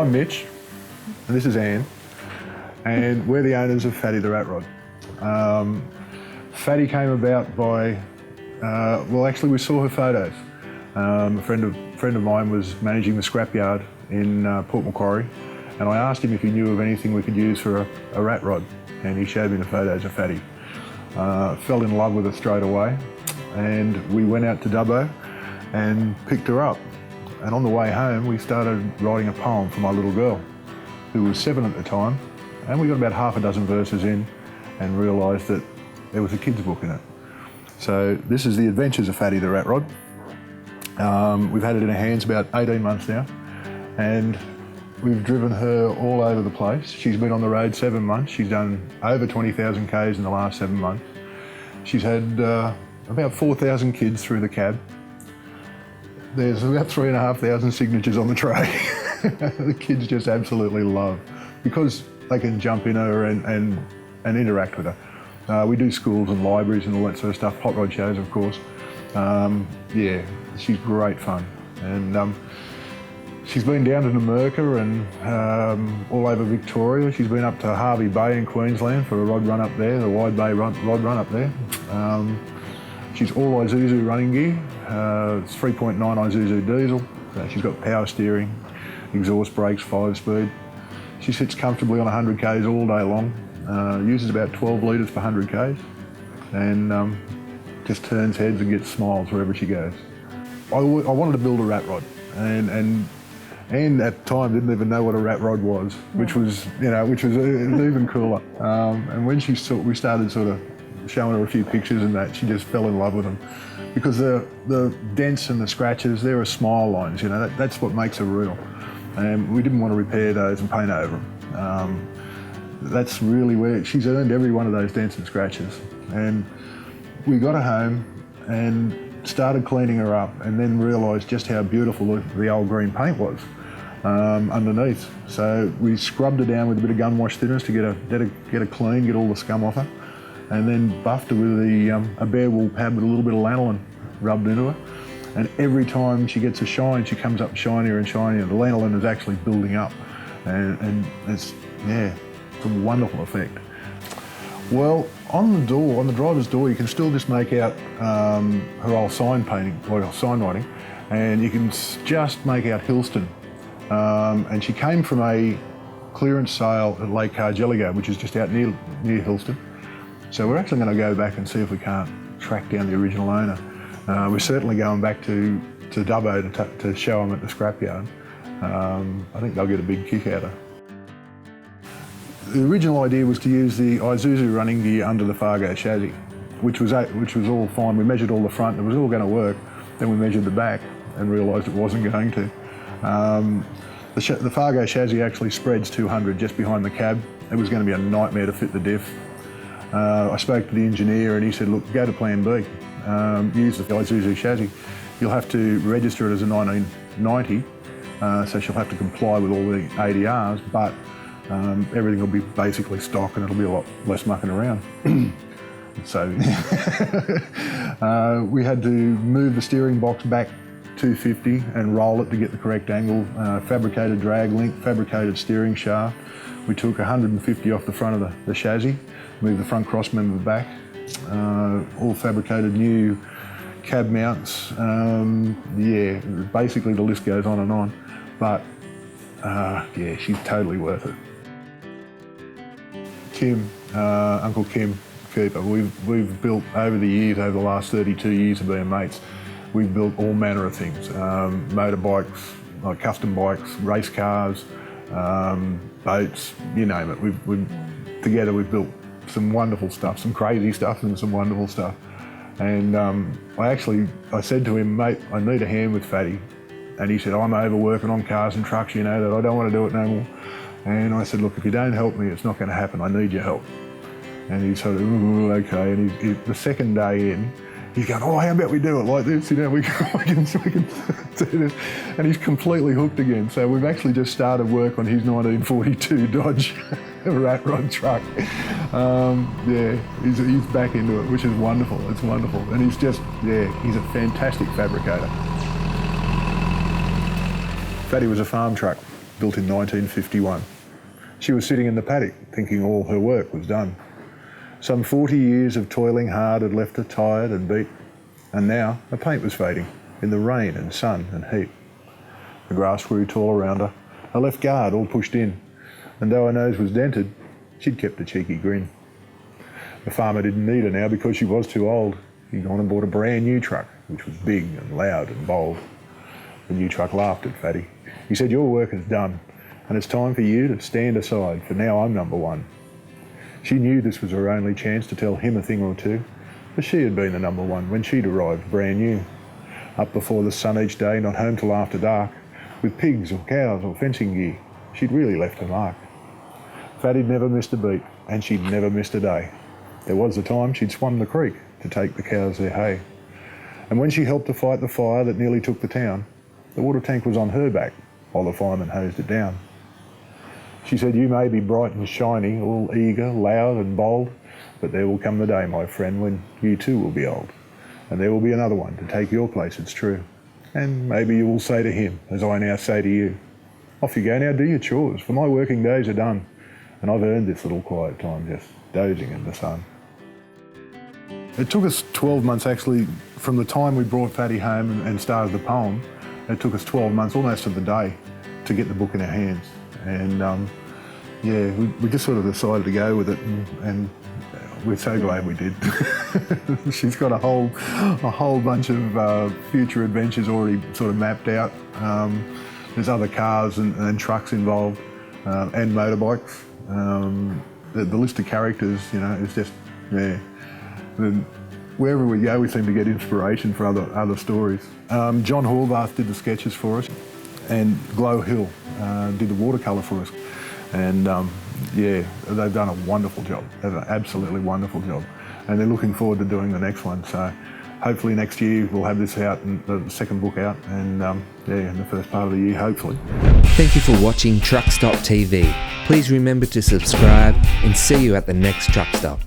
I'm Mitch, and this is Anne, and we're the owners of Fatty the Rat Rod. Fatty came about by, well, actually we saw her photos. A friend of mine was managing the scrapyard in Port Macquarie, and I asked him if he knew of anything we could use for a rat rod, and he showed me the photos of Fatty. Fell in love with her straight away, and we went out to Dubbo and picked her up. And on the way home, we started writing a poem for my little girl, who was 7 at the time, and we got about half a dozen verses in and realised that there was a kid's book in it. So this is the adventures of Fatty the Rat Rod. We've had it in our hands about 18 months now, and we've driven her all over the place. She's been on the road 7 months. She's done over 20,000 Ks in the last 7 months. She's had about 4,000 kids through the cab. There's about 3,500 signatures on the tray. The kids just absolutely love, because they can jump in her and interact with her. We do schools and libraries and all that sort of stuff, hot rod shows of course. Yeah, she's great fun. And she's been down to Namurka and all over Victoria. She's been up to Hervey Bay in Queensland for a rod run up there, the Wide Bay rod run up there. She's all Isuzu running gear. It's 3.9 Isuzu diesel. She's got power steering, exhaust brakes, 5-speed. She sits comfortably on 100 Ks all day long. Uses about 12 litres per 100 Ks, and just turns heads and gets smiles wherever she goes. I wanted to build a rat rod, and at the time didn't even know what a rat rod was, which was even cooler. And when we started sort of showing her a few pictures and that, she just fell in love with them, because the dents and the scratches, there are smile lines, that's what makes her real. And we didn't want to repair those and paint over them. That's really where she's earned every one of those dents and scratches. And we got her home and started cleaning her up, and then realised just how beautiful the old green paint was underneath. So we scrubbed her down with a bit of gun wash thinners to get her clean, get all the scum off her, and then buffed her with a bare wool pad with a little bit of lanolin rubbed into her. And every time she gets a shine, she comes up shinier and shinier. The lanolin is actually building up, and it's a wonderful effect. Well, on the door, on the driver's door, you can still just make out her old sign painting, or sign writing, and you can just make out Hillston. And she came from a clearance sale at Lake Cargelligo, which is just out near Hillston. So we're actually going to go back and see if we can't track down the original owner. We're certainly going back to Dubbo to show them at the scrapyard. I think they'll get a big kick out of her. The original idea was to use the Isuzu running gear under the Fargo chassis, which was all fine. We measured all the front, it was all going to work. Then we measured the back and realised it wasn't going to. The Fargo chassis actually spreads 200 just behind the cab. It was going to be a nightmare to fit the diff. I spoke to the engineer and he said, look, go to plan B. Use the Isuzu chassis. You'll have to register it as a 1990, so she'll have to comply with all the ADRs, but everything will be basically stock and it'll be a lot less mucking around. So we had to move the steering box back 250 and roll it to get the correct angle, fabricated drag link, fabricated steering shaft. We took 150 off the front of the chassis, moved the front cross member back, all fabricated new cab mounts. Basically the list goes on and on, but she's totally worth it. Kim, Uncle Kim Cooper, we've built over the years, over the last 32 years of being mates, we've built all manner of things, motorbikes, like custom bikes, race cars, boats, you name it. Together we've built some wonderful stuff, some crazy stuff and some wonderful stuff. And I said to him, mate, I need a hand with Fatty. And he said, I'm over working on cars and trucks, that I don't want to do it no more. And I said, look, if you don't help me, it's not going to happen. I need your help. And he sort of, ooh, okay. And the second day in, he's going, oh, how about we do it like this? We can do this. And he's completely hooked again. So we've actually just started work on his 1942 Dodge rat rod truck. He's back into it, which is wonderful. It's wonderful. And he's a fantastic fabricator. Fatty was a farm truck. built in 1951. She was sitting in the paddock thinking all her work was done. Some 40 years of toiling hard had left her tired and beat, and now her paint was fading in the rain and sun and heat. The grass grew tall around her, her left guard all pushed in, and though her nose was dented, she'd kept a cheeky grin. The farmer didn't need her now because she was too old. He'd gone and bought a brand new truck, which was big and loud and bold. The new truck laughed at Fatty. He said, "Your work is done, and it's time for you to stand aside, for now I'm number one." She knew this was her only chance to tell him a thing or two, for she had been the number one when she'd arrived brand new. Up before the sun each day, not home till after dark, with pigs or cows or fencing gear, she'd really left her mark. Fatty'd never missed a beat, and she'd never missed a day. There was a time she'd swum the creek to take the cows their hay. And when she helped to fight the fire that nearly took the town, the water tank was on her back while the firemen hosed it down. She said, "You may be bright and shiny, all eager, loud and bold, but there will come the day, my friend, when you too will be old. And there will be another one to take your place, it's true. And maybe you will say to him, as I now say to you, off you go now, do your chores, for my working days are done. And I've earned this little quiet time just dozing in the sun." It took us 12 months actually, from the time we brought Fatty home and started the poem, it took us 12 months, almost to the day, to get the book in our hands. And yeah, we just sort of decided to go with it, and we're so glad we did. She's got a whole bunch of future adventures already sort of mapped out. There's other cars and trucks involved, and motorbikes. The list of characters, you know, is just, yeah. And wherever we go, we seem to get inspiration for other stories. John Horvath did the sketches for us, and Glow Hill did the watercolour for us. And yeah, they've done a wonderful job. They've done an absolutely wonderful job. And they're looking forward to doing the next one. So hopefully next year we'll have this out, and the second book out, and yeah, in the first part of the year, hopefully. Thank you for watching Truckstop TV. Please remember to subscribe, and see you at the next truck stop.